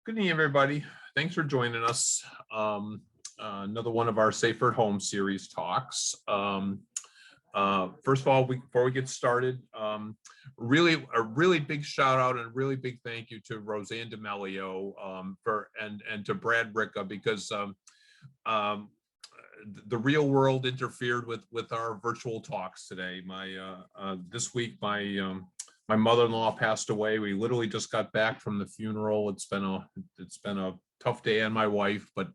Good evening, everybody. Thanks for joining us. Another one of our Safer at Home series talks. First of all, before we get started, a really big shout out and a really big thank you to Roseanne D'Amelio and to Brad Ricca, because the real world interfered with our virtual talks today. This week my mother-in-law passed away. We literally just got back from the funeral. It's been a tough day on my wife, but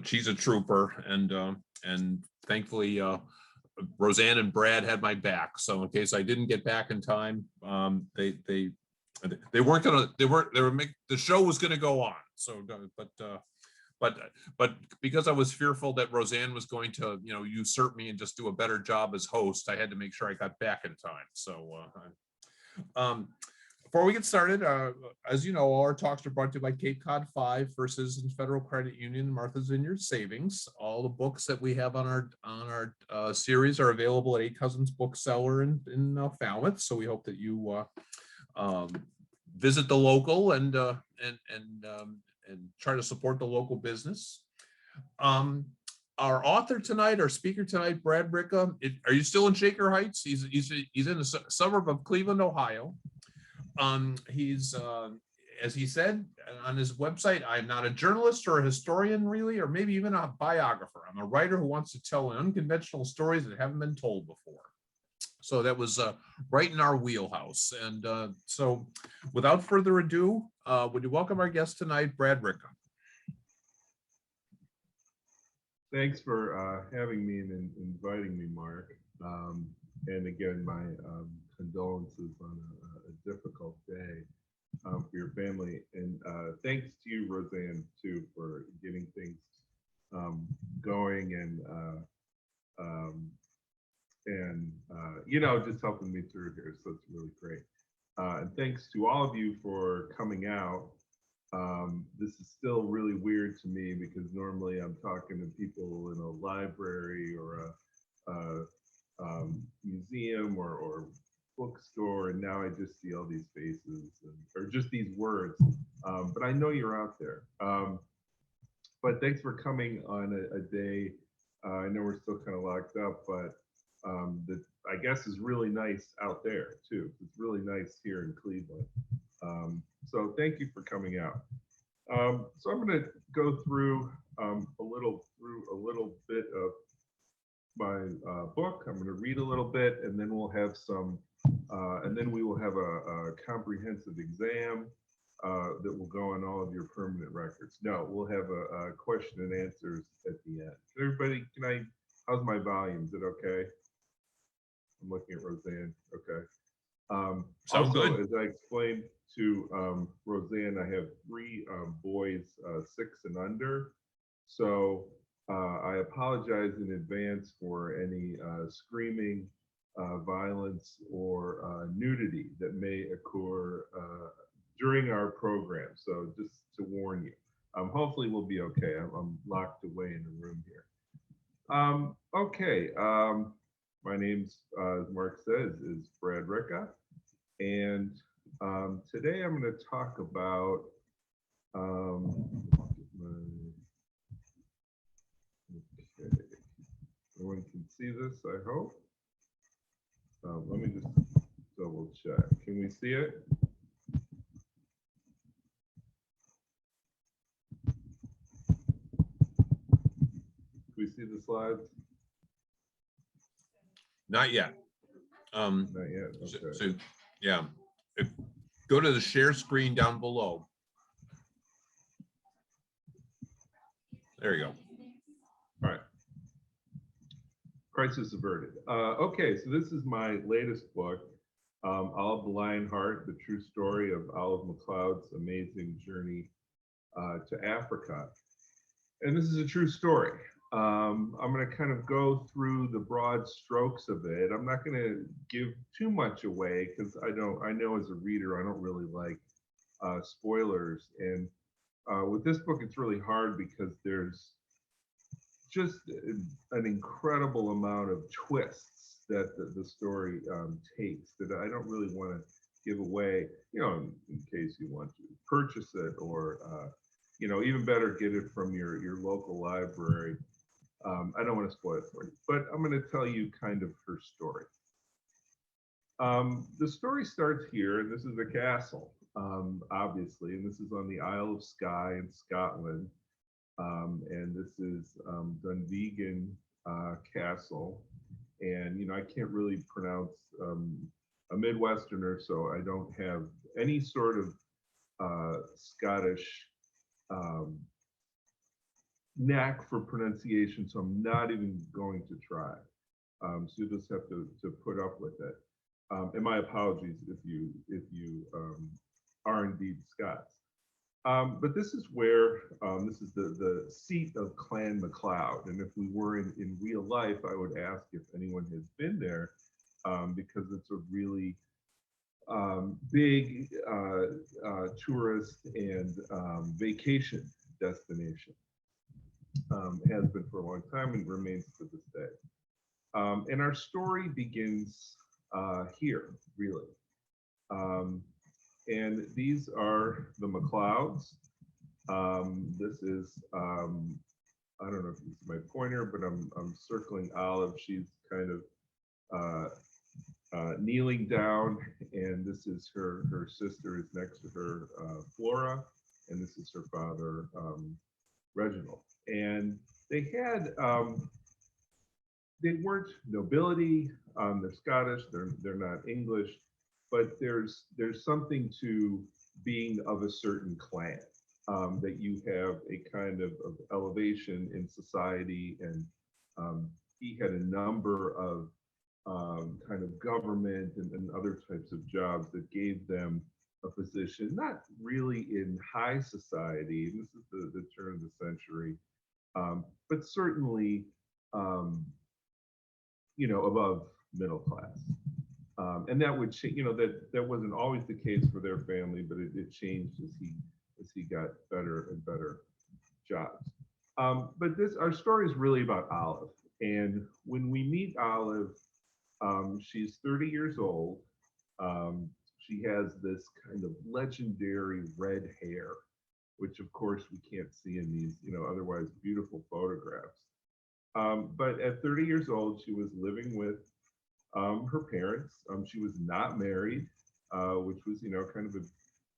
she's a trooper, and thankfully Roseanne and Brad had my back. So in case I didn't get back in time, they weren't the show was gonna go on. So but because I was fearful that Roseanne was going to usurp me and just do a better job as host, I had to make sure I got back in time. So before we get started, as you know, all our talks are brought to you by Cape Cod 5, First Citizens Federal Credit Union, Martha's Vineyard Savings. All the books that we have on our series are available at Eight Cousins Bookseller in Falmouth. So we hope that you visit the local and try to support the local business. Our author tonight, our speaker tonight, Brad Ricca. Are you still in Shaker Heights? He's in a suburb of Cleveland, Ohio. He's as he said on his website, I'm not a journalist or a historian really, or maybe even a biographer. I'm a writer who wants to tell unconventional stories that haven't been told before. So that was right in our wheelhouse. And so without further ado, would you welcome our guest tonight, Brad Ricca. Thanks for having me and inviting me, Mark. And again, my condolences on a difficult day for your family. And thanks to you, Roseanne, too, for getting things going and just helping me through here. So it's really great. And thanks to all of you for coming out. This is still really weird to me because normally I'm talking to people in a library or a museum or bookstore, and now I just see all these faces or just these words. But I know you're out there. But thanks for coming on a day. I know we're still kind of locked up, but that I guess is really nice out there too. It's really nice here in Cleveland. So thank you for coming out. So I'm going to go through a little bit of my book. I'm going to read a little bit, and then we'll have we will have a comprehensive exam that will go on all of your permanent records. No, we'll have a question and answers at the end. Everybody, how's my volume? Is it okay? I'm looking at Roseanne. Okay. Sounds also, good. as I explained to Roseanne, I have 3 boys, 6 and under. So I apologize in advance for any screaming, violence, or nudity that may occur during our program. So just to warn you, hopefully we'll be okay. I'm locked away in a room here. Okay. My name's, as Mark says, is Brad Ricca, and today I'm going to talk about okay. Everyone can see this, I hope. Let me just double check. Can we see it? Can we see the slides? Not yet. Not yet. Okay. So yeah, go to the share screen down below. There you go. All right. Crisis averted. Okay, so this is my latest book, Olive the Lionheart, the true story of Olive Mcleods' amazing journey to Africa. And this is a true story. I'm going to kind of go through the broad strokes of it. I'm not going to give too much away because I know as a reader, I don't really like spoilers. And with this book, it's really hard because there's just an incredible amount of twists that the story takes that I don't really want to give away, in case you want to. purchase it, or even better, get it from your local library. I don't want to spoil it for you, but I'm going to tell you kind of her story. The story starts here, and this is a castle, obviously, and this is on the Isle of Skye in Scotland, and this is Dunvegan Castle, and I can't really pronounce a Midwesterner, so I don't have any sort of Scottish knack for pronunciation, so I'm not even going to try. So you'll just have to put up with it. And my apologies if you are indeed Scots. But this is where this is the seat of Clan Mcleod, and if we were in real life, I would ask if anyone has been there, because it's a really big tourist and vacation destination. Has been for a long time and remains to this day. And our story begins here, really. And these are the Mcleods. This is, I don't know if it's my pointer, but I'm circling Olive. She's kind of kneeling down, and this is her sister is next to her, Flora, and this is her father, Reginald. And they had, they weren't nobility, they're Scottish, they're not English, but there's something to being of a certain clan, that you have a kind of elevation in society, and he had a number of kind of government and other types of jobs that gave them a position, not really in high society, this is the turn of the century, but certainly, above middle class. And that would change, that wasn't always the case for their family, but it changed as he got better and better jobs. But our story is really about Olive. And when we meet Olive, she's 30 years old. She has this kind of legendary red hair, which of course we can't see in these, otherwise beautiful photographs. But at 30 years old, she was living with her parents. She was not married, which was, kind of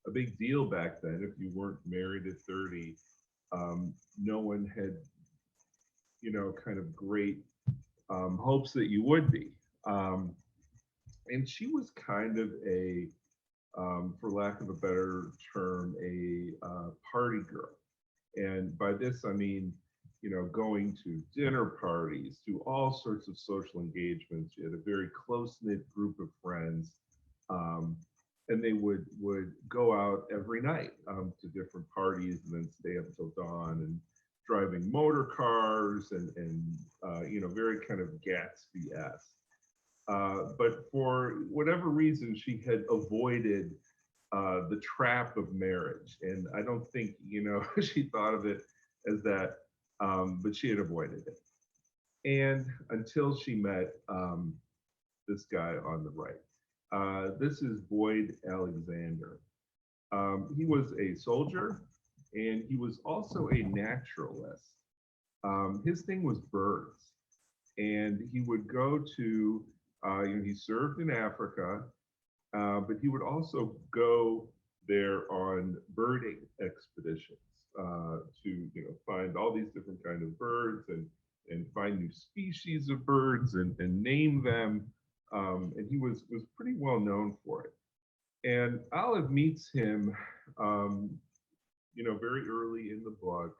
a big deal back then. If you weren't married at 30, no one had, kind of great hopes that you would be. And she was kind of for lack of a better term, a party girl. And by this, I mean, going to dinner parties, to all sorts of social engagements. She had a very close-knit group of friends, and they would go out every night to different parties and then stay up till dawn, and driving motor cars and very kind of Gatsby-esque. But for whatever reason, she had avoided the trap of marriage. And I don't think, she thought of it as that, but she had avoided it. And until she met this guy on the right. This is Boyd Alexander. He was a soldier, and he was also a naturalist. His thing was birds. And he would go to, he served in Africa, but he would also go there on birding expeditions to find all these different kind of birds and find new species of birds and name them. And he was pretty well known for it. And Olive meets him, very early in the book.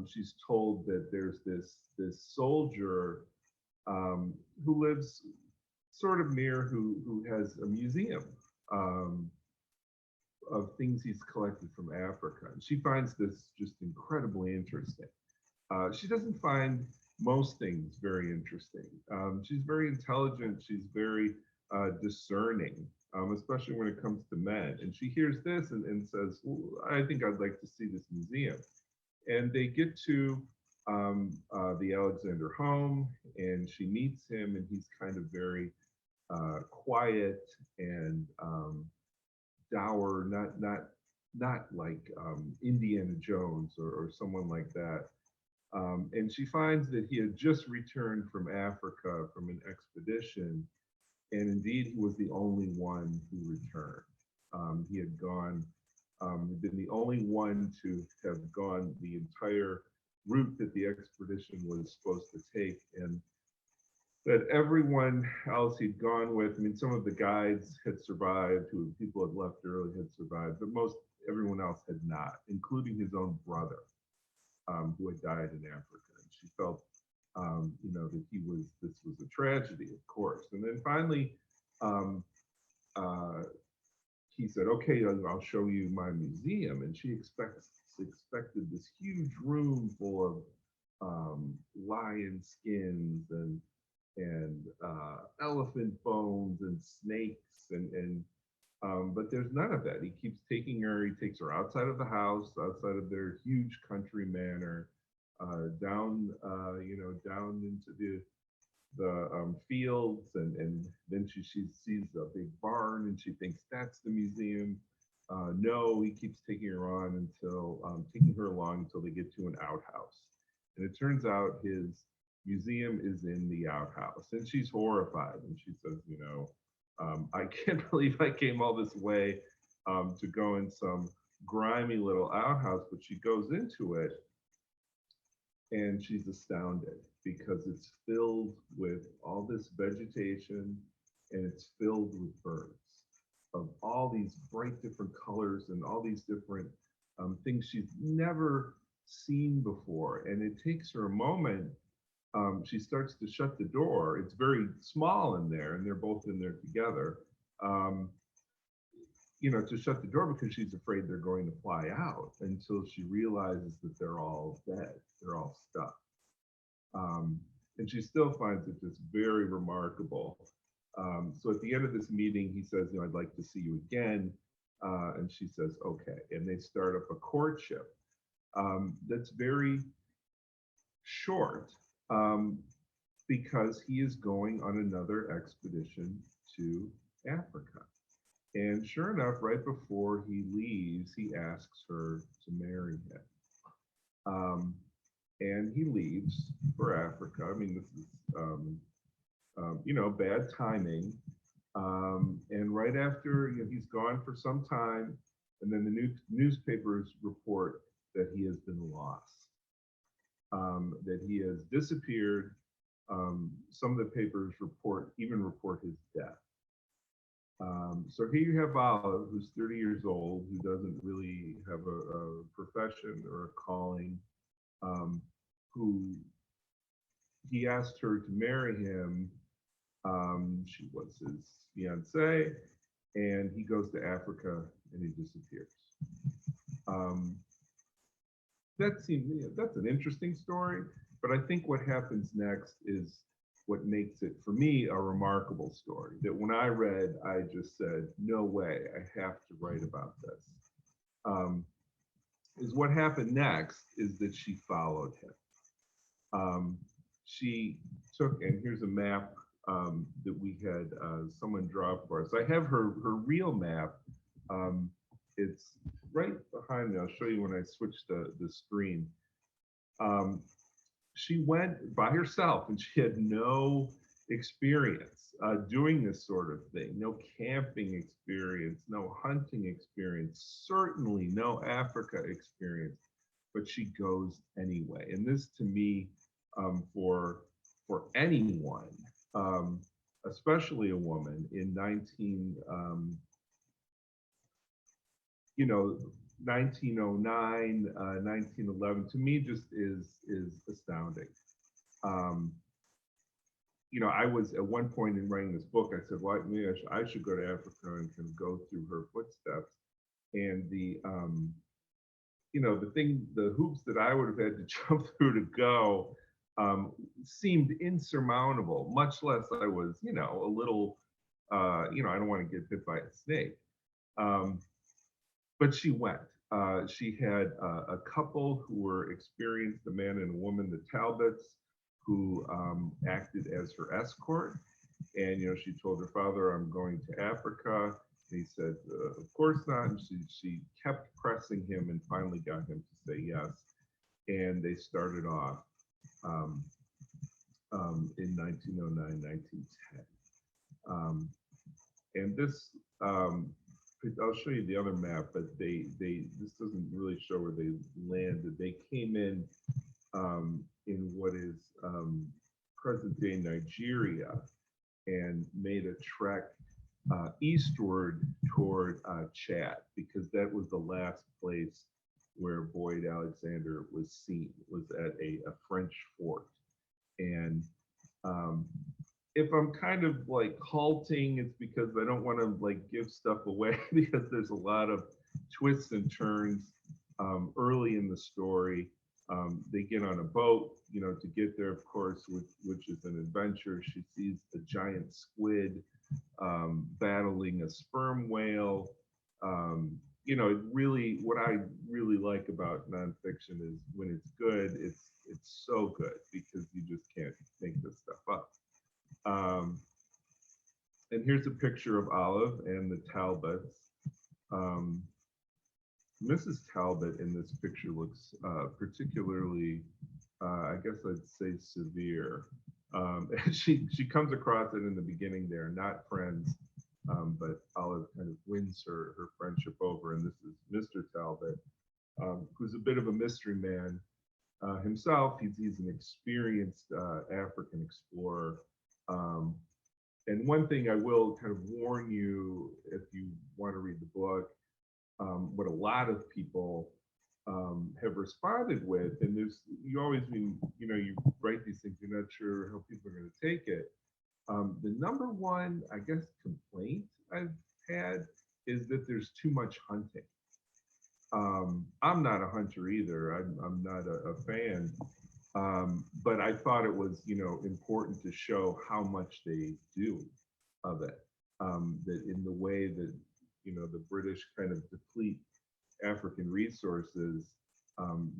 She's told that there's this soldier who lives sort of near, who has a museum of things he's collected from Africa. And she finds this just incredibly interesting. She doesn't find most things very interesting. She's very intelligent. She's very discerning, especially when it comes to men. And she hears this and says, well, I think I'd like to see this museum. And they get to the Alexander home, and she meets him, and he's kind of very quiet and dour, not not like Indiana Jones or someone like that. And she finds that he had just returned from Africa from an expedition, and indeed he was the only one who returned. He had been the only one to have gone the entire route that the expedition was supposed to take, and that everyone else he'd gone with, I mean, some of the guides had survived, who people had left early had survived, but everyone else had not, including his own brother, who had died in Africa. And she felt, that this was a tragedy, of course. And then finally, um, uh, he said, okay, I'll show you my museum. And she expected this huge room full of lion skins and elephant bones and snakes but there's none of that. He keeps taking her. He takes her outside of the house, outside of their huge country manor, down down into the fields, and then she sees a big barn, and she thinks that's the museum. No, he keeps taking her along until they get to an outhouse, and it turns out his museum is in the outhouse, and she's horrified, and she says, I can't believe I came all this way to go in some grimy little outhouse, but she goes into it and she's astounded because it's filled with all this vegetation and it's filled with birds of all these bright different colors and all these different things she's never seen before. And it takes her a moment. She starts to shut the door. It's very small in there, and they're both in there together. To shut the door because she's afraid they're going to fly out, until she realizes that they're all dead. They're all stuck. And she still finds it just very remarkable. So at the end of this meeting, he says, I'd like to see you again. And she says, okay. And they start up a courtship that's very short. Because he is going on another expedition to Africa. And sure enough, right before he leaves, he asks her to marry him. And he leaves for Africa. I mean, this is, bad timing. And right after he's gone for some time, and then the newspapers report that he has been lost. That he has disappeared. Some of the papers even report his death. So here you have Olive, who's 30 years old, who doesn't really have a profession or a calling, who he asked her to marry him. She was his fiancée, and he goes to Africa and he disappears. That's an interesting story, but I think what happens next is what makes it, for me, a remarkable story. That when I read, I just said, no way, I have to write about this. Is what happened next is that she followed him. She took, and here's a map that we had someone draw for us. I have her real map. It's right behind me. I'll show you when I switch the screen. She went by herself, and she had no experience doing this sort of thing. No camping experience, no hunting experience, certainly no Africa experience, but she goes anyway. And this, to me, for anyone, especially a woman in 1909, 1911, to me just is astounding. I was at one point in writing this book, I said, well, maybe I should go to Africa and kind of go through her footsteps. And the hoops that I would have had to jump through to go seemed insurmountable, much less I was, a little, I don't want to get bit by a snake. But she went. She had a couple who were experienced, a man and a woman, the Talbots, who acted as her escort. And, she told her father, I'm going to Africa. he said, of course not. And she kept pressing him and finally got him to say yes. And they started off in 1909, 1910. And this, I'll show you the other map, but this doesn't really show where they landed. They came in what is present-day Nigeria and made a trek eastward toward Chad, because that was the last place where Boyd Alexander was seen, was at a French fort. And if I'm kind of like halting, it's because I don't want to like give stuff away because there's a lot of twists and turns early in the story. They get on a boat, to get there, of course, which is an adventure. She sees a giant squid battling a sperm whale. It really, what I really like about nonfiction is when it's good, it's so good because you just can't make this stuff up. And here's a picture of Olive and the Talbots. Mrs. Talbot in this picture looks particularly, I guess I'd say severe. She comes across it in the beginning. They're not friends, but Olive kind of wins her friendship over. And this is Mr. Talbot, who's a bit of a mystery man himself. He's an experienced African explorer. And one thing I will kind of warn you, if you want to read the book, what a lot of people have responded with, and you always, when you write these things, you're not sure how people are going to take it. The number one, I guess, complaint I've had is that there's too much hunting. I'm not a hunter either. I'm not a fan. But I thought it was, important to show how much they do of it. That in the way that, the British kind of deplete African resources,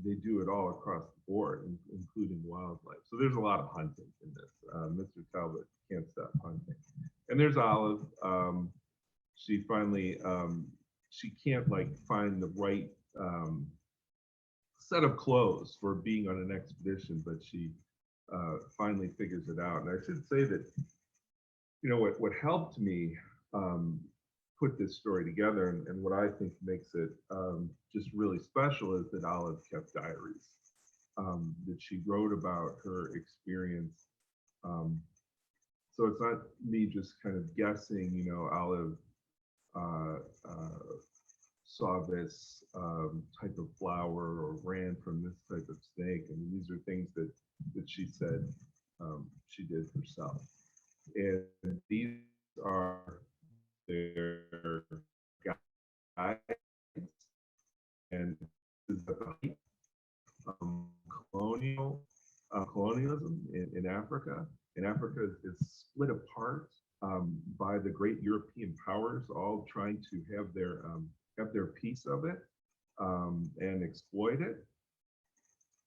they do it all across the board, including wildlife. So there's a lot of hunting in this. Mr. Talbot can't stop hunting. And there's Olive. She finally, she can't find the right set of clothes for being on an expedition, but she finally figures it out. And I should say that, what helped me put this story together, and what I think makes it just really special, is that Olive kept diaries, that she wrote about her experience. So it's not me just kind of guessing, Olive saw this type of flower or ran from this type of snake. I mean, these are things that she said she did herself. And these are their guides. And this is the colonialism in Africa. And Africa is split apart by the great European powers, all trying to have their piece of it and exploit it.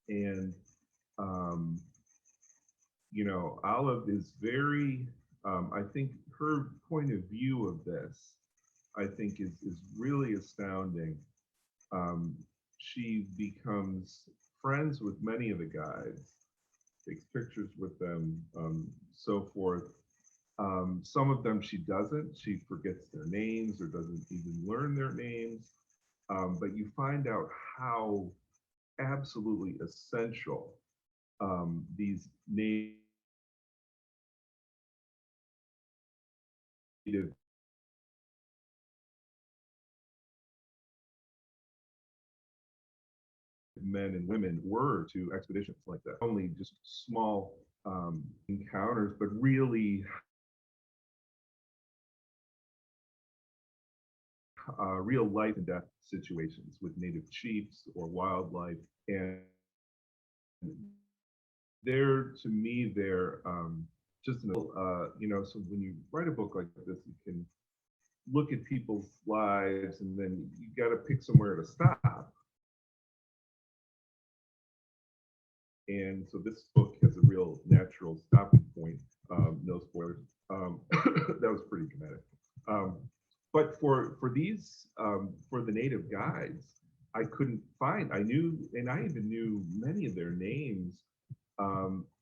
And Olive is very, I think her point of view of this, I think is really astounding. She becomes friends with many of the guides, takes pictures with them, so forth. Some of them she doesn't. She forgets their names or doesn't even learn their names. But you find out how absolutely essential these native men and women were to expeditions like that. Only just small encounters, but really real life and death situations with native chiefs or wildlife. And they're, to me, they're just, so when you write a book like this, you can look at people's lives and then you got to pick somewhere to stop. And so this book has a real natural stopping point. No spoilers. That was pretty dramatic. but for these for the native guides, I couldn't find. I knew, and I even knew many of their names.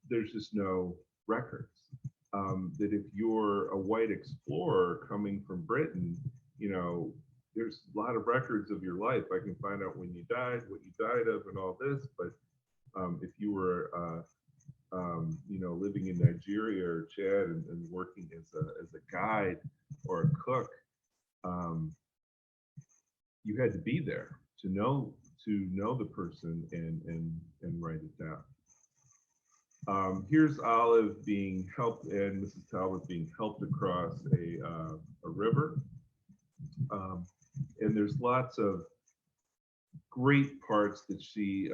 There's just no records. That if you're a white explorer coming from Britain, you know, there's a lot of records of your life. I can find out when you died, what you died of, and all this. But if you were, you know, living in Nigeria or Chad and working as a guide or a cook, you had to be there to know the person and write it down. Here's Olive being helped, and Mrs. Talbot being helped across a river. And there's lots of great parts that she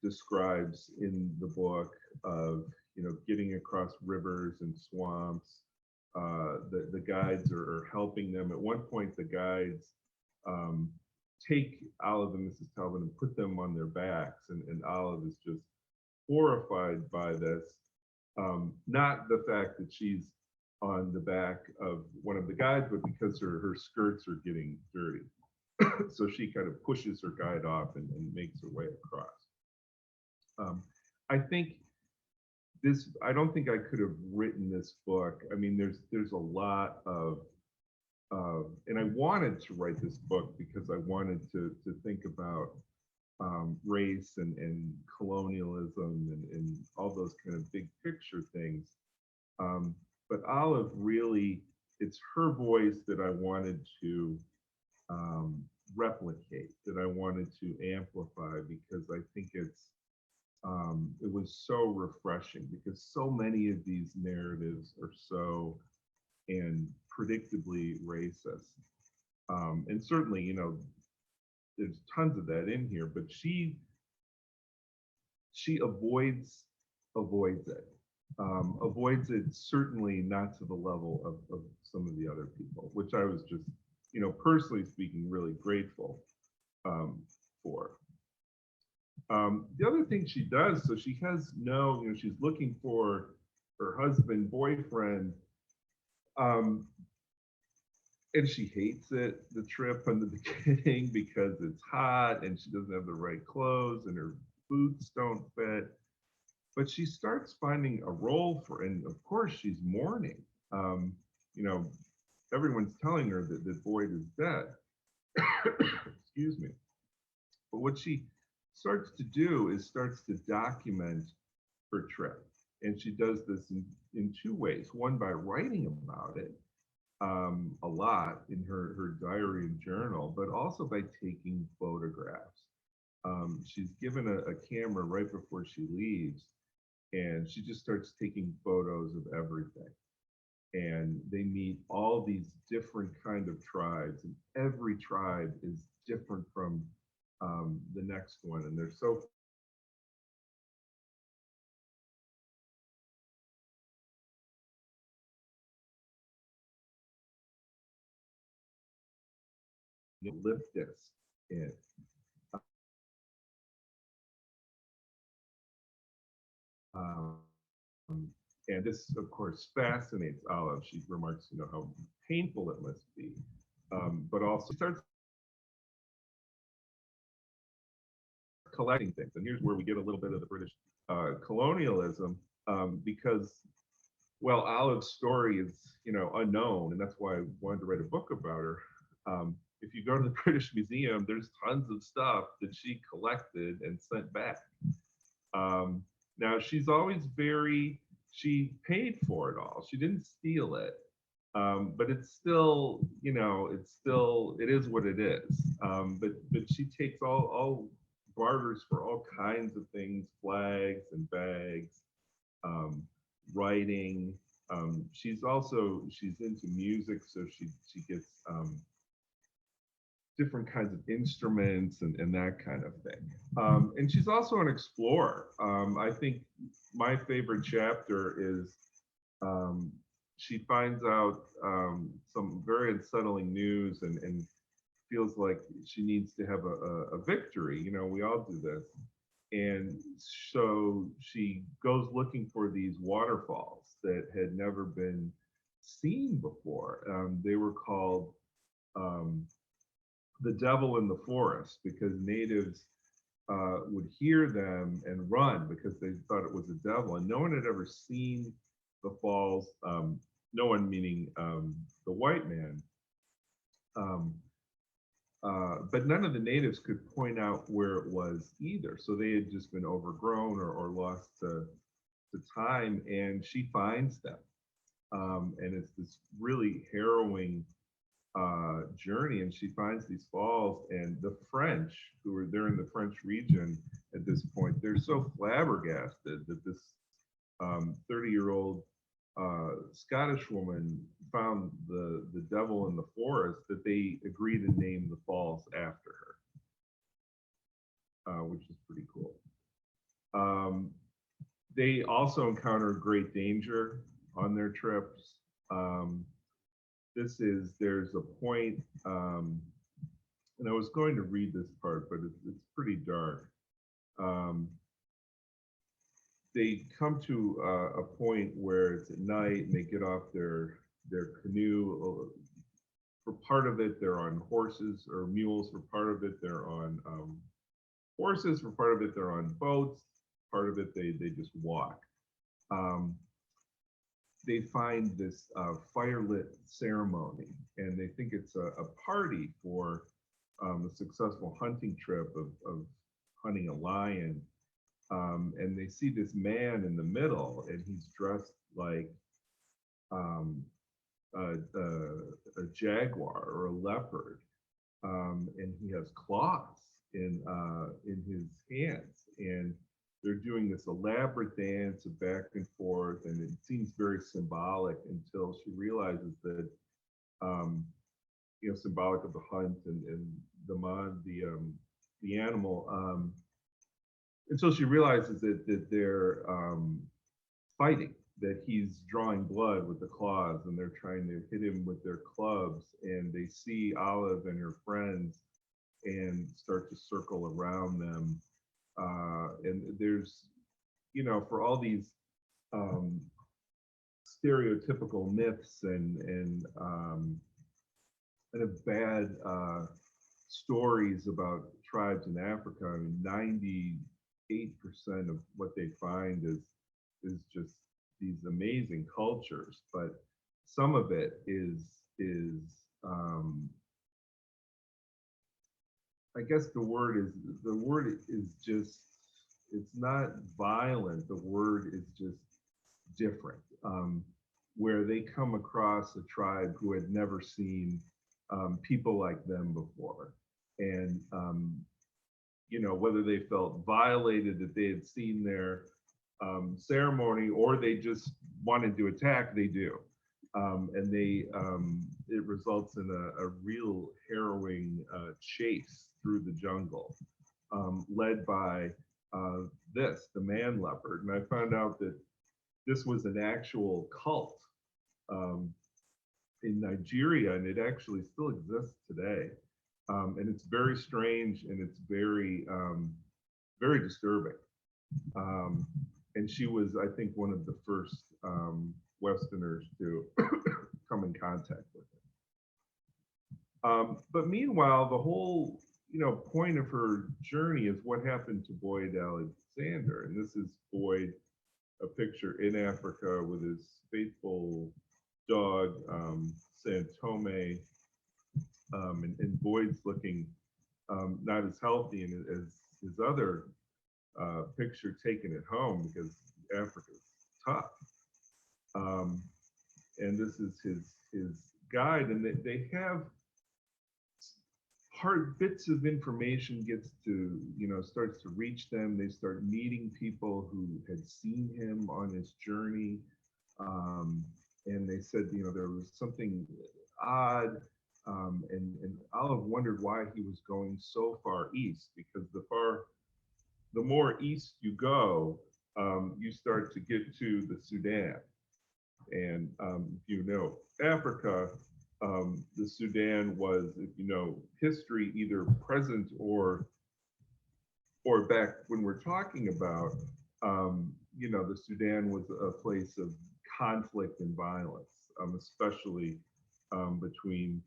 describes in the book of, you know, getting across rivers and swamps. The guides are helping them. At one point, the guides take Olive and Mrs. Talbot and put them on their backs, and Olive is just horrified by this. Not the fact that she's on the back of one of the guides, but because her skirts are getting dirty. So she kind of pushes her guide off and makes her way across. I think I don't think I could have written this book. I mean, there's a lot of, and I wanted to write this book because I wanted to think about race and colonialism and all those kind of big picture things. But Olive really, it's her voice that I wanted to replicate, that I wanted to amplify, because I think it was so refreshing, because so many of these narratives are so and predictably racist. And certainly, you know, there's tons of that in here, but she avoids it. Avoids it, certainly not to the level of some of the other people, which I was just, you know, personally speaking, really grateful for. The other thing she does, so she has no, you know, she's looking for her husband, boyfriend, and she hates it, the trip in the beginning, because it's hot and she doesn't have the right clothes and her boots don't fit. But she starts finding a role for, and of course she's mourning. You know, everyone's telling her that Boyd is dead. Excuse me. But what she starts to do is starts to document her trip. And she does this in two ways. One, by writing about it a lot in her diary and journal, but also by taking photographs. She's given a camera right before she leaves, and she just starts taking photos of everything. And they meet all these different kind of tribes, and every tribe is different from the next one, and they're so lift this in. And this, of course, fascinates Olive. She remarks, you know, how painful it must be, but also starts collecting things. And here's where we get a little bit of the British colonialism, because, well, Olive's story is, you know, unknown, and that's why I wanted to write a book about her. If you go to the British Museum, there's tons of stuff that she collected and sent back. Now, she's always she paid for it all. She didn't steal it. But it's still, you know, it is what it is. But she takes all barters for all kinds of things, flags and bags, writing. She's into music, so she gets different kinds of instruments and that kind of thing. And she's also an explorer. I think my favorite chapter is she finds out some very unsettling news and feels like she needs to have a victory. You know, we all do this. And so she goes looking for these waterfalls that had never been seen before. They were called the devil in the forest, because natives would hear them and run because they thought it was a devil, and no one had ever seen the falls. No one meaning the white man. But none of the natives could point out where it was either. So they had just been overgrown or lost to time, and she finds them. And it's this really harrowing journey, and she finds these falls, and the French, who are there in the French region at this point, they're so flabbergasted that this 30-year-old Scottish woman found the devil in the forest, that they agree to name the falls after her, which is pretty cool. They also encounter great danger on their trips. There's a point, and I was going to read this part, but it's pretty dark. They come to a point where it's at night and they get off their canoe. For part of it, they're on horses or mules. For part of it, they're on horses. For part of it, they're on boats. Part of it, they just walk. They find this firelit ceremony, and they think it's a party for a successful hunting trip of hunting a lion. And they see this man in the middle, and he's dressed like a jaguar or a leopard, and he has claws in his hands, and they're doing this elaborate dance of back and forth, and it seems very symbolic until she realizes that, symbolic of the hunt and the animal. Until she realizes that they're fighting, that he's drawing blood with the claws, and they're trying to hit him with their clubs, and they see Olive and her friends and start to circle around them. And there's, for all these stereotypical myths and kind of bad stories about tribes in Africa, I mean, 98% of what they find is just these amazing cultures, but some of it is I guess the word is just, it's not violent. The word is just different. Where they come across a tribe who had never seen people like them before, and whether they felt violated that they had seen their ceremony, or they just wanted to attack, they do. And it results in a real harrowing chase through the jungle, led by the man leopard. And I found out that this was an actual cult in Nigeria, and it actually still exists today. And it's very strange, and it's very, very disturbing. And she was, I think, one of the first Westerners to come in contact with it. But meanwhile, the whole, point of her journey is what happened to Boyd Alexander. And this is Boyd, a picture in Africa with his faithful dog, Santome. And Boyd's looking not as healthy as his other picture taken at home, because Africa's tough. And this is his guide, and they have hard bits of information gets to, starts to reach them. They start meeting people who had seen him on his journey. And they said, there was something odd. And Olive wondered why he was going so far east, because the more east you go, you start to get to the Sudan. And Africa, the Sudan was, history, either present or back when we're talking about, the Sudan was a place of conflict and violence, especially between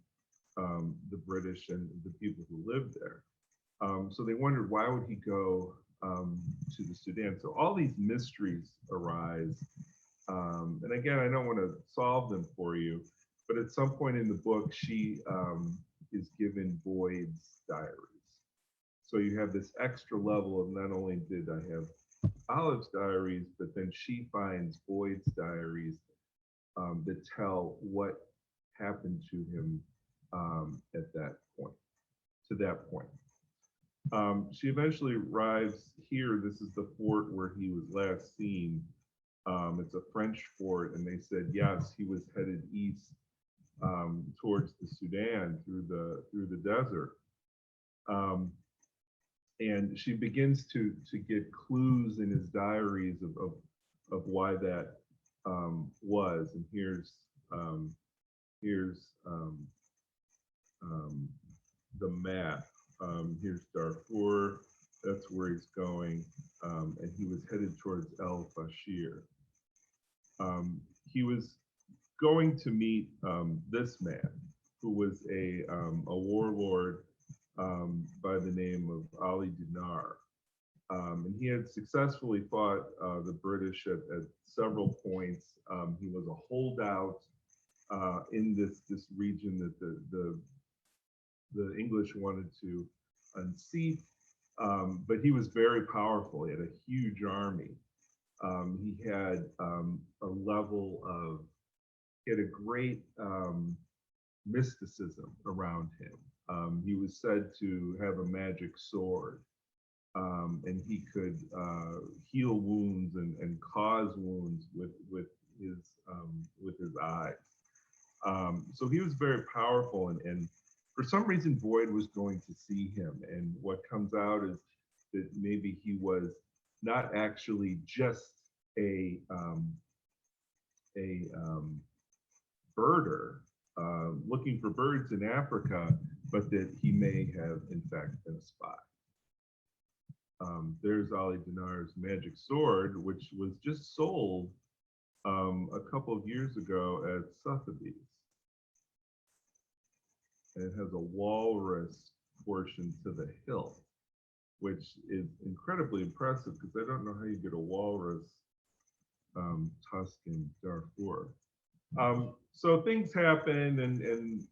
the British and the people who lived there. So they wondered, why would he go to the Sudan? So all these mysteries arise. And again, I don't want to solve them for you, but at some point in the book, she is given Boyd's diaries. So you have this extra level of, not only did I have Olive's diaries, but then she finds Boyd's diaries that tell what happened to him at that point, to that point. She eventually arrives here. This is the fort where he was last seen. It's a French fort, and they said, yes, he was headed east towards the Sudan through the desert. And she begins to get clues in his diaries of why that was. And here's the map. Here's Darfur. That's where he's going, and he was headed towards El Fashir. He was going to meet this man, who was a warlord by the name of Ali Dinar. And he had successfully fought the British at several points. He was a holdout in this region that the English wanted to unseat, but he was very powerful. He had a huge army. He had he had a great mysticism around him. He was said to have a magic sword, and he could heal wounds and cause wounds with his eyes. So he was very powerful, and for some reason Boyd was going to see him. And what comes out is that maybe he was not actually just a birder looking for birds in Africa, but that he may have in fact been a spy. There's Ali Dinar's magic sword, which was just sold a couple of years ago at Sotheby's. And it has a walrus portion to the hilt, which is incredibly impressive because I don't know how you get a walrus tusk in Darfur. So things happen, and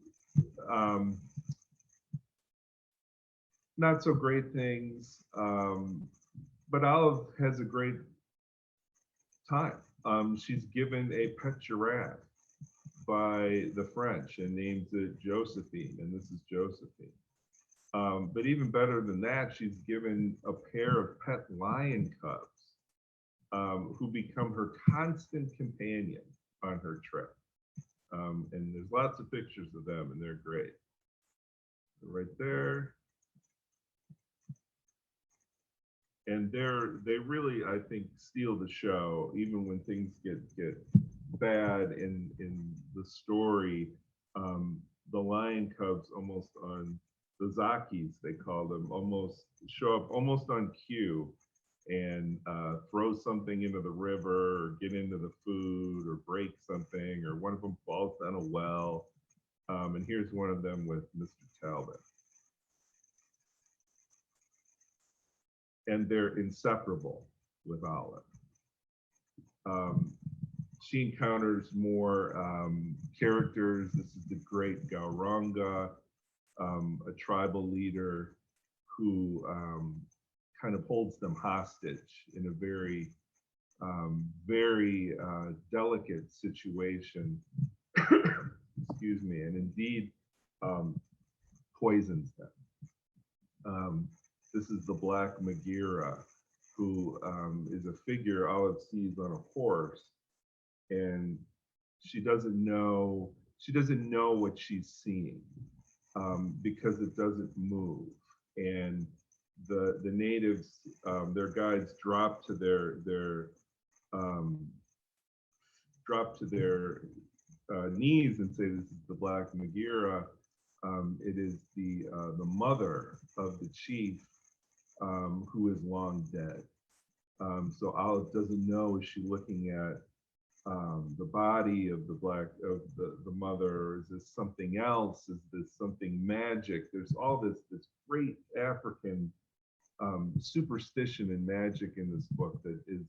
not so great things, but Olive has a great time. She's given a pet giraffe by the French and names it Josephine, and this is Josephine. But even better than that, she's given a pair of pet lion cubs who become her constant companion on her trip. And there's lots of pictures of them, and they're great. Right there. And they really, I think, steal the show, even when things get bad in the story. The lion cubs, almost on the Zakis, they call them, almost show up almost on cue and throw something into the river or get into the food or break something, or one of them falls down a well. And here's one of them with Mr. Talbot. And they're inseparable with Olive. She encounters more characters. This is the great Gauranga, a tribal leader who kind of holds them hostage in a very, very delicate situation. Excuse me, and indeed poisons them. This is the Black Magira, who is a figure Olive sees on a horse, and she doesn't know what she's seeing because it doesn't move. And the natives, their guides, drop to their knees and say, "This is the Black Magira." It is the mother of the chief, who is long dead. So Olive doesn't know, is she looking at the body of the mother? Is this something else? Is this something magic? There's all this great African superstition and magic in this book that is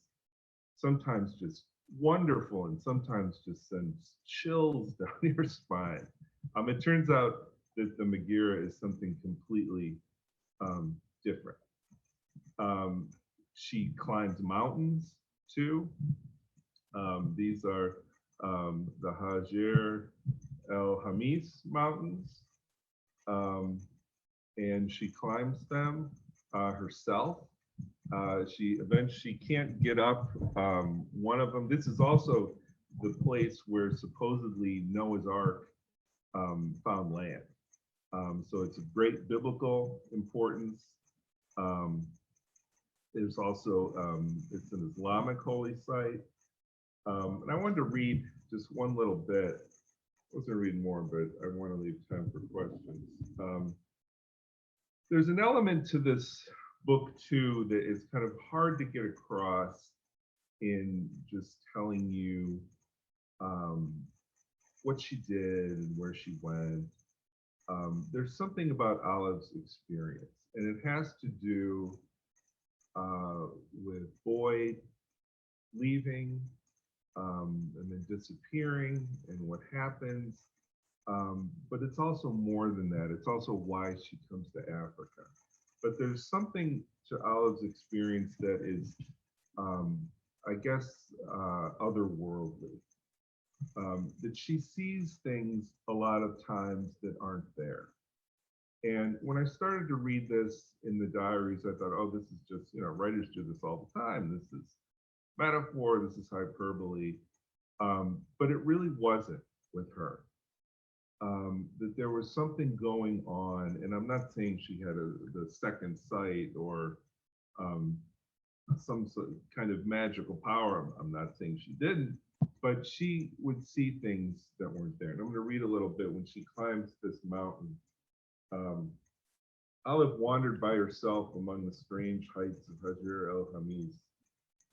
sometimes just wonderful and sometimes just sends chills down your spine. It turns out that the Megira is something completely different. She climbs mountains too. These are the Hajer El Hamis mountains, and she climbs them herself. She can't get up one of them. This is also the place where supposedly Noah's Ark found land. So it's of great biblical importance. There's also, it's an Islamic holy site. And I wanted to read just one little bit. I was going to read more, but I want to leave time for questions. There's an element to this book too that is kind of hard to get across in just telling you what she did and where she went. There's something about Olive's experience, and it has to do with Boyd leaving and then disappearing and what happens. But it's also more than that. It's also why she comes to Africa. But there's something to Olive's experience that is, I guess, otherworldly. That she sees things a lot of times that aren't there. And when I started to read this in the diaries, I thought, oh, this is just, writers do this all the time. This is metaphor, this is hyperbole. But it really wasn't with her. That there was something going on, and I'm not saying she had the second sight or some kind of magical power. I'm not saying she didn't, but she would see things that weren't there. And I'm going to read a little bit. When she climbs this mountain, Olive wandered by herself among the strange heights of Hajer El Hamis.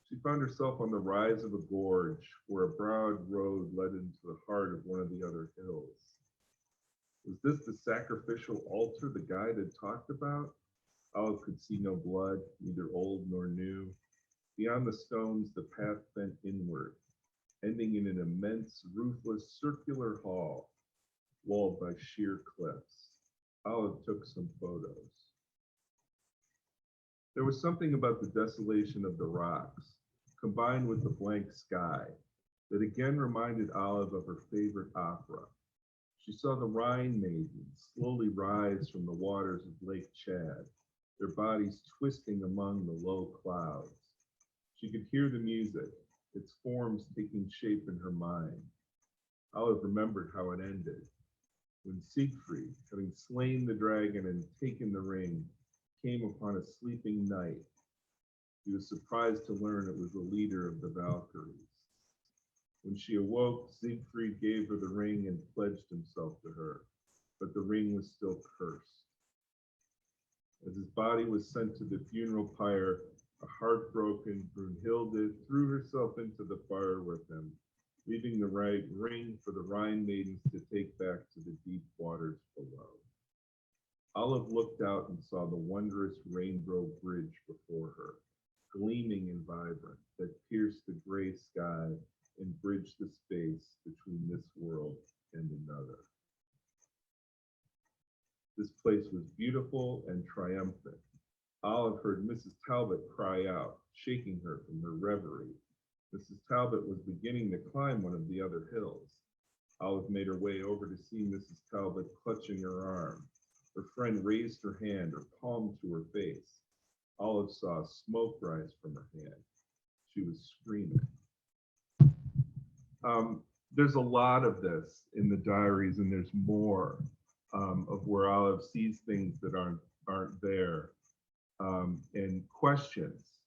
She found herself on the rise of a gorge where a broad road led into the heart of one of the other hills. Was this the sacrificial altar the guide had talked about? Olive could see no blood, neither old nor new. Beyond the stones, the path bent inward, ending in an immense, roofless, circular hall, walled by sheer cliffs. Olive took some photos. There was something about the desolation of the rocks, combined with the blank sky, that again reminded Olive of her favorite opera. She saw the Rhine maidens slowly rise from the waters of Lake Chad, their bodies twisting among the low clouds. She could hear the music, its forms taking shape in her mind. Olive remembered how it ended, when Siegfried, having slain the dragon and taken the ring, came upon a sleeping knight. He was surprised to learn it was the leader of the Valkyries. When she awoke, Siegfried gave her the ring and pledged himself to her, but the ring was still cursed. As his body was sent to the funeral pyre, a heartbroken Brunhilde threw herself into the fire with him, leaving the ring for the Rhine maidens to take back to the deep waters below. Olive looked out and saw the wondrous rainbow bridge before her, gleaming and vibrant, that pierced the gray sky and bridged the space between this world and another. This place was beautiful and triumphant. Olive heard Mrs. Talbot cry out, shaking her from her reverie. Mrs. Talbot was beginning to climb one of the other hills. Olive made her way over to see Mrs. Talbot clutching her arm. Her friend raised her hand, her palm to her face. Olive saw smoke rise from her hand. She was screaming. There's a lot of this in the diaries, and there's more of where Olive sees things that aren't there, and questions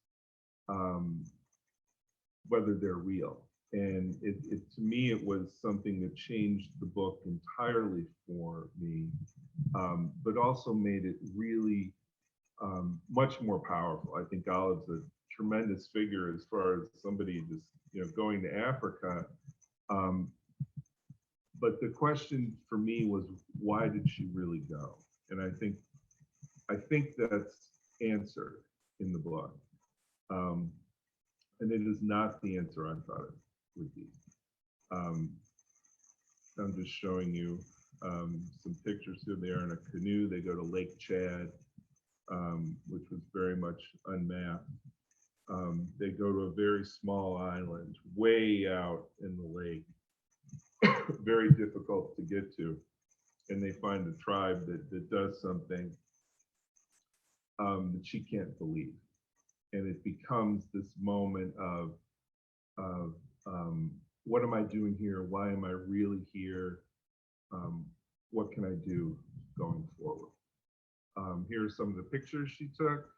whether they're real. And to me, it was something that changed the book entirely for me, but also made it really much more powerful. I think Olive's a tremendous figure as far as somebody just, going to Africa. But the question for me was, why did she really go? And I think that's answered in the book. And it is not the answer I thought it would be. I'm just showing you some pictures here. They are in a canoe. They go to Lake Chad, which was very much unmapped. They go to a very small island way out in the lake, very difficult to get to. And they find a tribe that does something that she can't believe. And it becomes this moment of what am I doing here? Why am I really here? What can I do going forward? Here are some of the pictures she took.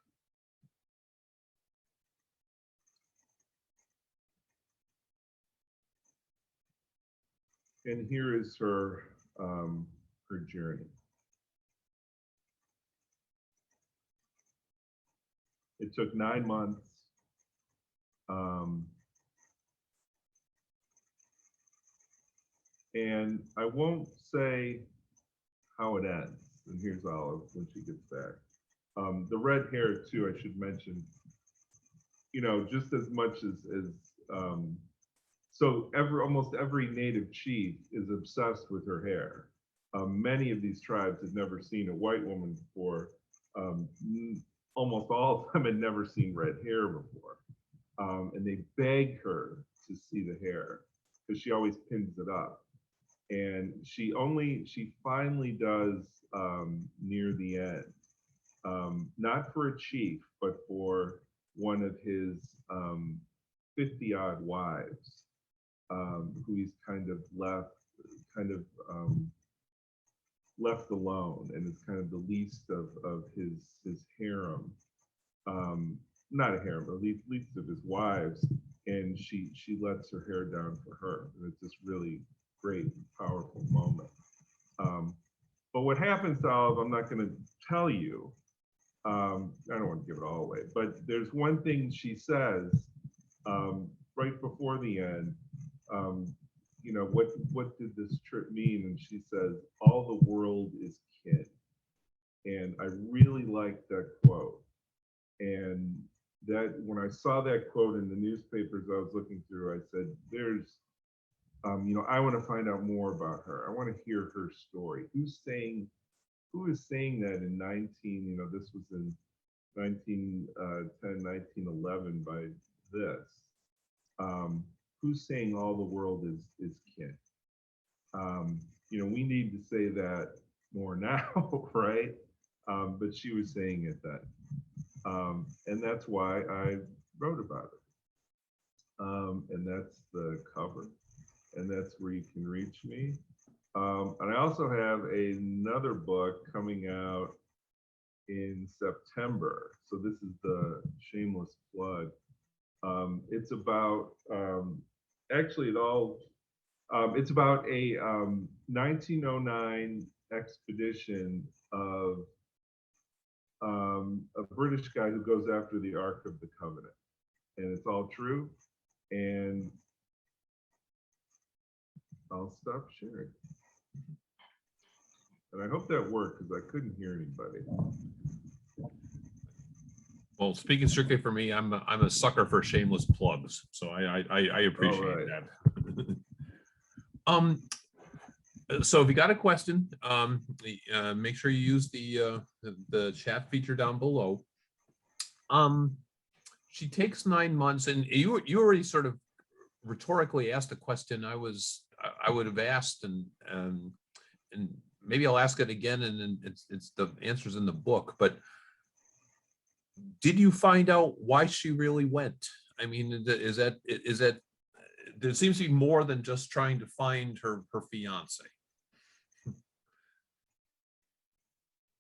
And here is her journey. It took 9 months. And I won't say how it ends. And here's Olive when she gets back. The red hair too, I should mention, just as much as so almost every native chief is obsessed with her hair. Many of these tribes had never seen a white woman before. Almost all of them had never seen red hair before. And they beg her to see the hair because she always pins it up. And she finally does near the end, not for a chief, but for one of his 50-odd wives, who he's kind of left alone, and is kind of the least of his harem, not a harem, but least of his wives, and she lets her hair down for her, and it's this really great, powerful moment. But what happens to Olive, I'm not going to tell you. I don't want to give it all away, but there's one thing she says right before the end. What did this trip mean? And she says, all the world is kin. And I really like that quote. And that when I saw that quote in the newspapers I was looking through, I said, I want to find out more about her. I want to hear her story. Who is saying that in this was in 1910, 1911 by this. Who's saying all the world is kin? We need to say that more now, right? But she was saying it then. And that's why I wrote about it. And that's the cover. And that's where you can reach me. And I also have another book coming out in September. So this is the shameless plug. It's about it's about a 1909 expedition of a British guy who goes after the Ark of the Covenant, and it's all true. And I'll stop sharing. And I hope that worked because I couldn't hear anybody. Well, speaking strictly for me, I'm a sucker for shameless plugs, so I appreciate that. So if you got a question, make sure you use the chat feature down below. She takes 9 months, and you already sort of rhetorically asked a question I would have asked, and maybe I'll ask it again, and it's the answers in the book. But did you find out why she really went? I mean, is that there seems to be more than just trying to find her fiance.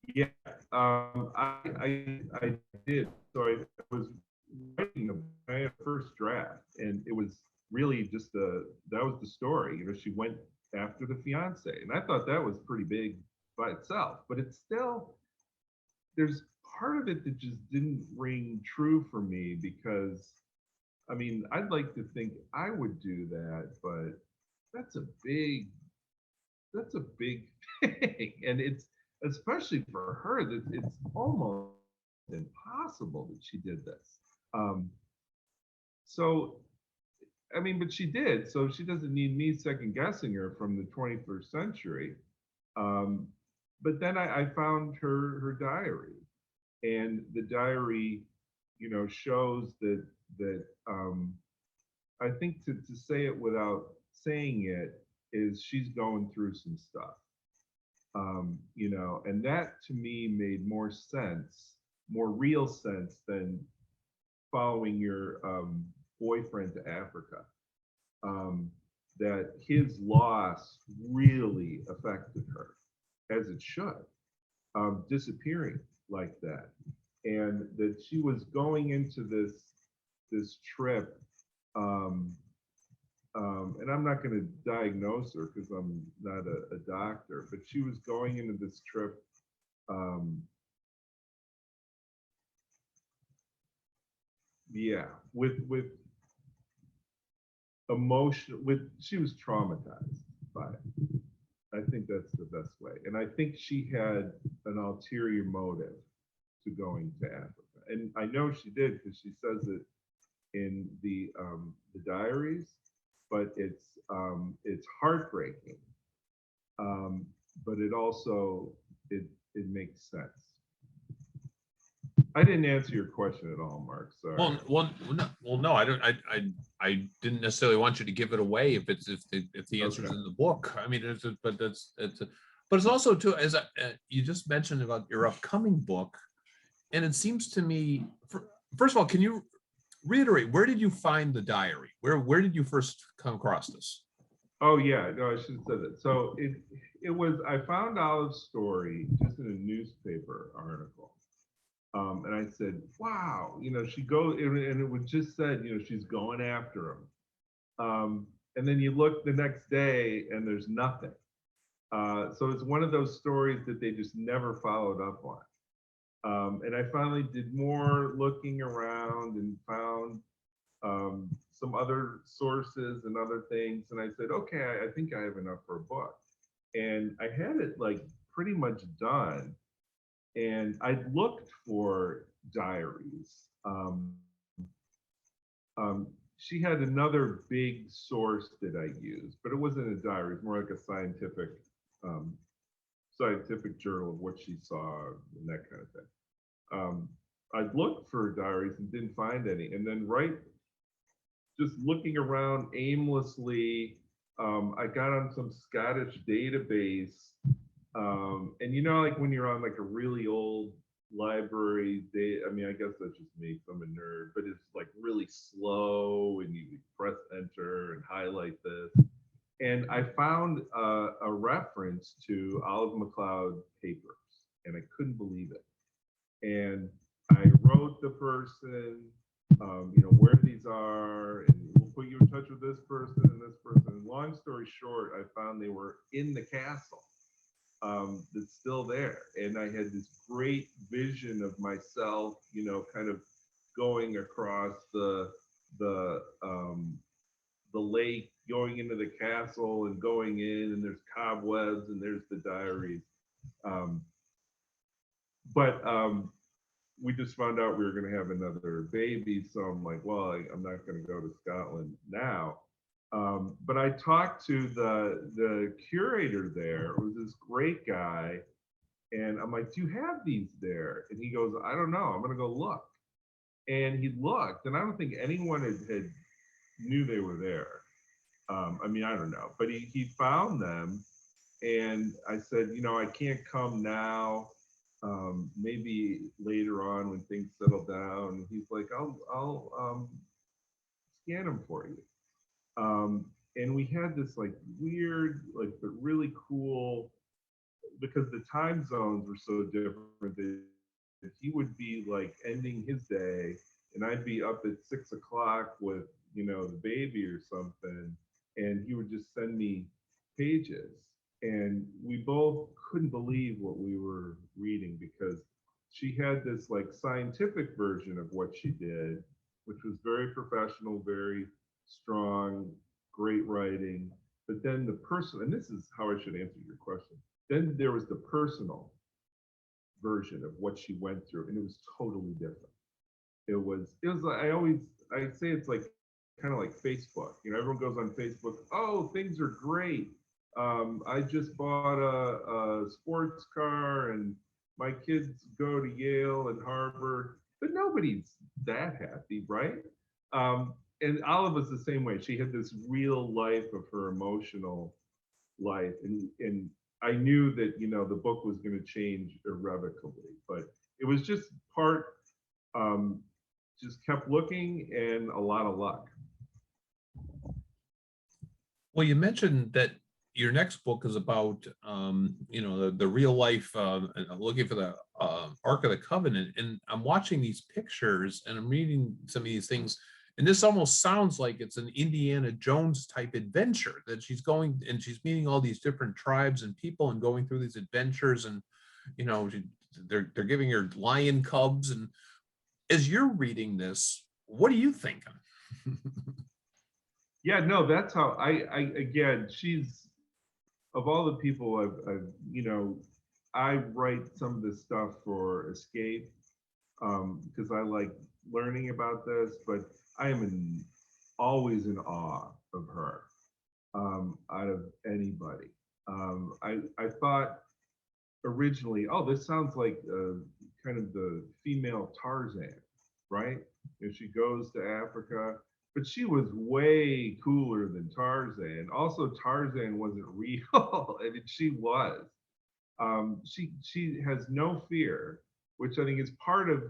Yeah, I did. So I was writing a first draft, and it was really just that was the story. She went after the fiance, and I thought that was pretty big by itself. But it's still, there's part of it that just didn't ring true for me because, I mean, I'd like to think I would do that, but that's a big, that's a big thing. And it's, especially for her, that it's almost impossible that she did this. Um, so, I mean, but she did. So she doesn't need me second guessing her from the 21st century. Um, but then I found her diary, and the diary, you know, shows that I think to say it without saying it is she's going through some stuff. You know, and that to me made more sense, more real sense than following your boyfriend to Africa. Um, that his loss really affected her, as it should, disappearing like that, and that she was going into this trip. Um, and I'm not going to diagnose her because I'm not a doctor, but she was going into this trip. Um, yeah, with emotion, with she was traumatized by it. I think that's the best way, and I think she had an ulterior motive to going to Africa, and I know she did because she says it in the diaries, but it's heartbreaking. Um, but it also it makes sense. I didn't answer your question at all, Mark. Sorry. No, I don't. I didn't necessarily want you to give it away if the answer's Okay. in the book. I mean, but it's also too, as you just mentioned about your upcoming book, and it seems to me, first of all, can you reiterate, where did you find the diary? Where did you first come across this? Oh yeah, no, I should have said that. So it was, I found Olive's story just in a newspaper article. And I said, wow, you know, she goes, and it was just said, you know, she's going after him. And then you look the next day and there's nothing. So it's one of those stories that they just never followed up on. And I finally did more looking around and found some other sources and other things. And I said, okay, I think I have enough for a book. And I had it like pretty much done. And I looked for diaries. She had another big source that I used, but it wasn't a diary. It's more like a um, scientific journal of what she saw and that kind of thing. I looked for diaries and didn't find any. And then just looking around aimlessly, I got on some Scottish database. And you know, like when you're on like a really old library, I mean, I guess that's just me, 'cause I'm a nerd, but it's like really slow and you press enter and highlight this. And I found a reference to Olive Mcleod papers, and I couldn't believe it. And I wrote the person, you know, where these are, and we'll put you in touch with this person and this person. And long story short, I found they were in the castle, that's still there. And I had this great vision of myself, you know, kind of going across the lake, going into the castle and going in, and there's cobwebs and there's the diaries. Um, but we just found out we were going to have another baby, so I'm like, well, I'm not going to go to Scotland now. But I talked to the curator there. It was this great guy, and I'm like, do you have these there? And he goes, I don't know. I'm going to go look. And he looked, and I don't think anyone had knew they were there. I mean, I don't know, but he found them, and I said, you know, I can't come now. Maybe later on when things settle down. He's like, I'll scan them for you. And we had this like weird, like but really cool, because the time zones were so different that he would be like ending his day, and I'd be up at 6 o'clock with, you know, the baby or something, and he would just send me pages, and we both couldn't believe what we were reading because she had this like scientific version of what she did, which was very professional, very strong, great writing. But then the personal, and this is how I should answer your question. Then there was the personal version of what she went through, and it was totally different. It was like I say it's like kind of like Facebook. You know, everyone goes on Facebook. Oh, things are great. I just bought a sports car, and my kids go to Yale and Harvard. But nobody's that happy, right? And Oliva's the same way. She had this real life of her emotional life, and I knew that the book was going to change irrevocably, but it was just part. Um, just kept looking and a lot of luck. Well, you mentioned that your next book is about, the real life, looking for the Ark of the Covenant. And I'm watching these pictures and I'm reading some of these things. And this almost sounds like it's an Indiana Jones type adventure that she's going and she's meeting all these different tribes and people and going through these adventures. And, they're giving her lion cubs. And as you're reading this, what are you thinking? Yeah, no, that's how I again, she's of all the people I write some of this stuff for escape because I like learning about this, but I am always in awe of her out of anybody. I thought originally, oh, this sounds like kind of the female Tarzan, right? If she goes to Africa, but she was way cooler than Tarzan. Also, Tarzan wasn't real, and she was. She has no fear, which I think is part of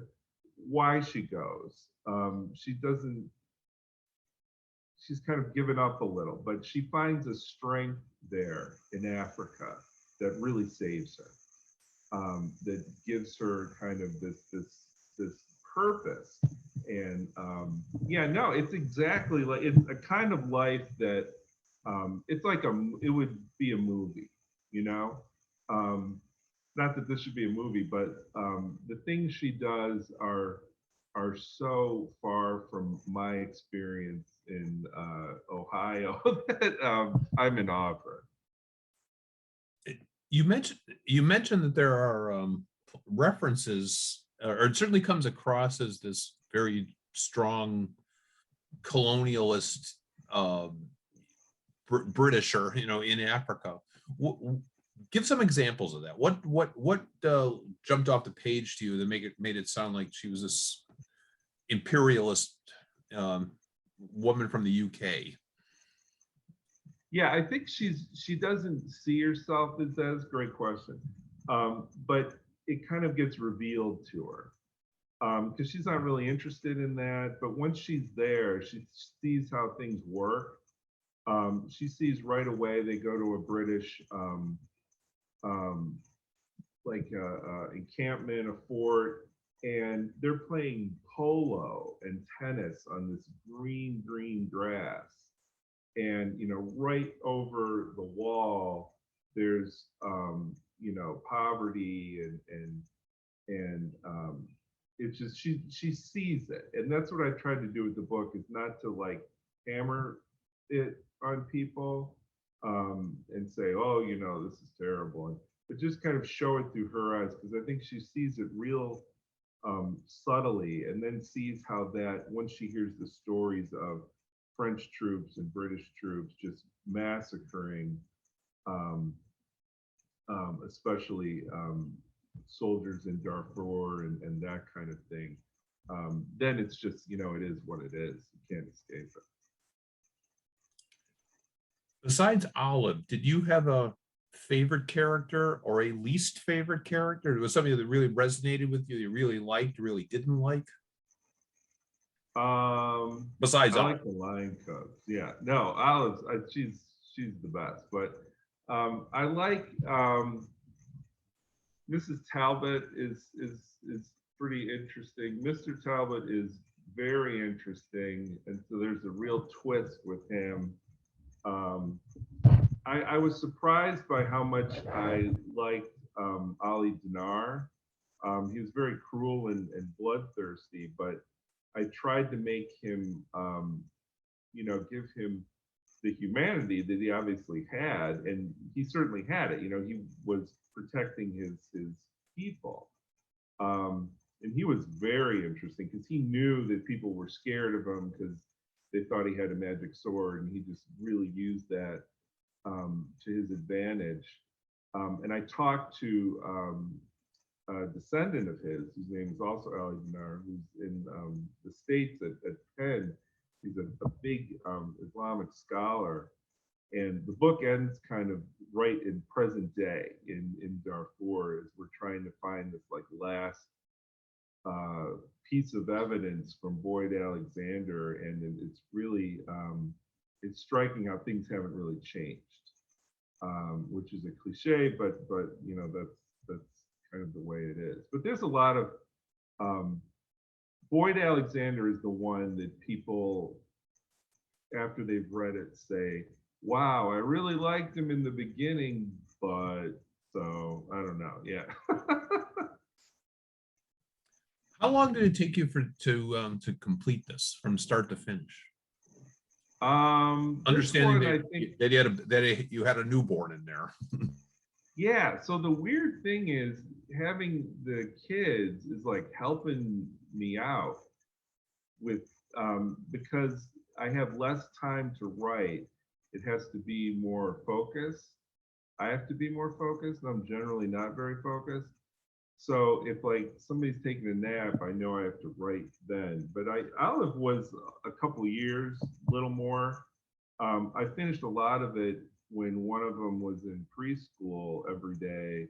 why she goes. She doesn't. She's kind of given up a little, but she finds a strength there in Africa that really saves her. That gives her kind of this purpose. And yeah, no, it's exactly like it's a kind of life that it's like it would be a movie, you know. Not that this should be a movie, but the things she does are so far from my experience in Ohio that I'm in awe of her. You mentioned that there are references, or it certainly comes across as this very strong colonialist Britisher, in Africa. Give some examples of that. What jumped off the page to you that made it sound like she was this imperialist woman from the UK? Yeah, I think she doesn't see herself as that. Great question, but it kind of gets revealed to her because she's not really interested in that. But once she's there, she sees how things work. She sees right away they go to a British encampment, a fort, and they're playing polo and tennis on this green grass. And right over the wall there's poverty and it's just she sees it. And that's what I tried to do with the book, is not to like hammer it on people and say, oh, this is terrible, but just kind of show it through her eyes, because I think she sees it real subtly, and then sees how that once she hears the stories of French troops and British troops just massacring, especially soldiers in Darfur and that kind of thing. Then it's just, it is what it is. You can't escape it. Besides Olive, did you have a favorite character or a least favorite character? Was something that really resonated with you really liked, really didn't like? Besides I Olive. like the lion cubs. Yeah, no, Olive's she's the best. But I like Mrs. Talbot is pretty interesting. Mr. Talbot is very interesting, and so there's a real twist with him. I was surprised by how much I liked Ali Dinar. He was very cruel and bloodthirsty, but I tried to make him, give him the humanity that he obviously had, and he certainly had it. He was protecting his people, and he was very interesting because he knew that people were scared of him because they thought he had a magic sword, and he just really used that to his advantage. And I talked to a descendant of his, whose name is also Dinar, who's in the States at Penn. He's a big Islamic scholar. And the book ends kind of right in present day in Darfur, as we're trying to find this like last piece of evidence from Boyd Alexander. And it's really, it's striking how things haven't really changed, which is a cliche, but that's kind of the way it is. But there's a lot of Boyd Alexander is the one that people, after they've read it, say, wow, I really liked him in the beginning, but so I don't know. Yeah. How long did it take you to complete this from start to finish? Understanding one, that you had a newborn in there. Yeah, so the weird thing is having the kids is like helping me out with because I have less time to write. It has to be more focused. I have to be more focused. I'm generally not very focused. So if like somebody's taking a nap, I know I have to write then. But Olive was a couple years, a little more. I finished a lot of it when one of them was in preschool every day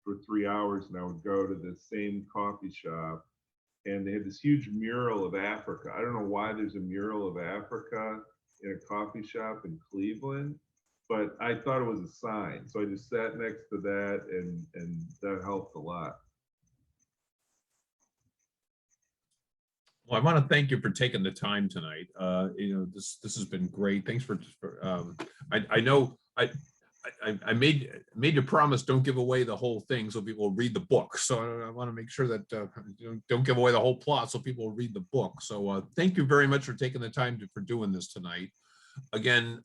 for 3 hours, and I would go to the same coffee shop, and they had this huge mural of Africa. I don't know why there's a mural of Africa in a coffee shop in Cleveland, but I thought it was a sign. So I just sat next to that, and that helped a lot. Well, I want to thank you for taking the time tonight. This has been great. Thanks for I know I made you promise don't give away the whole thing so people will read the book. So I want to make sure that don't give away the whole plot so people will read the book. So thank you very much for taking the time for doing this tonight. Again,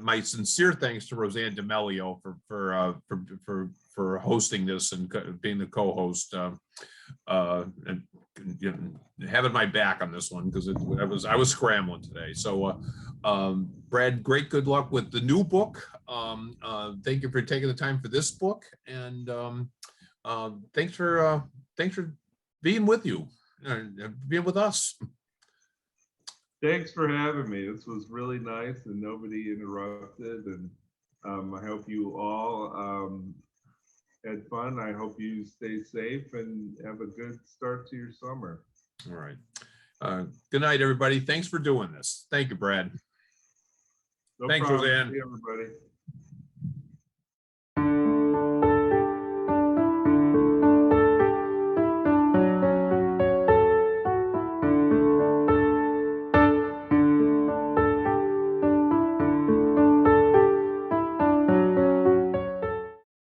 my sincere thanks to Roseanne D'Amelio for hosting this and being the co-host and having my back on this one because I was scrambling today. So Brad, good luck with the new book. Thank you for taking the time for this book, and thanks for being with being with us. Thanks for having me. This was really nice and nobody interrupted. And I hope you all had fun. I hope you stay safe and have a good start to your summer. All right. Good night, everybody. Thanks for doing this. Thank you, Brad. No Thanks, problem. Roseanne. See you, everybody.